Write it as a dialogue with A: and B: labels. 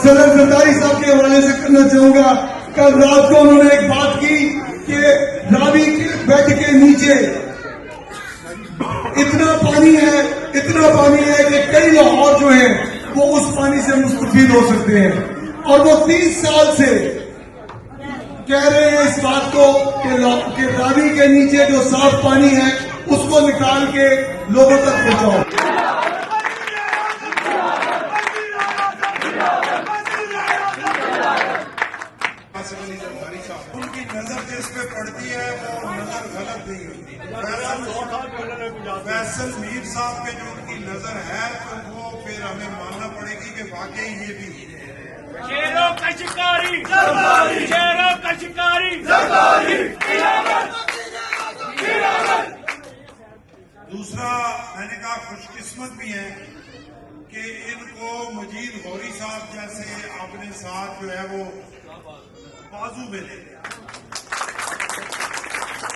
A: सदर सरदारी साहब के हवाले से करना चाहूंगा। कल रात को उन्होंने एक बात की कि रावी के बेड के नीचे इतना पानी है कि कई लाहौर जो है वो उस पानी से मुस्तफीद हो सकते हैं। और वो 30 साल से कह रहे हैं इस बात को कि रावी के नीचे जो साफ पानी है उसको निकाल के लोगों तक पहुंचाओ।
B: उनकी नजर जिस पे पड़ती है वो नजर गलत नहीं होती। फैसल मीर साहब पे जो उनकी नजर है तो वो फिर हमें मानना पड़ेगी कि वाकई ये भी
C: शेरों का शिकारी सरदारी, शेरों का शिकारी सरदारी।
B: दूसरा मैंने कहा खुशकिस्मत भी है कि इनको मजीद गौरी साहब जैसे अपने साथ जो है वो बाजू में ले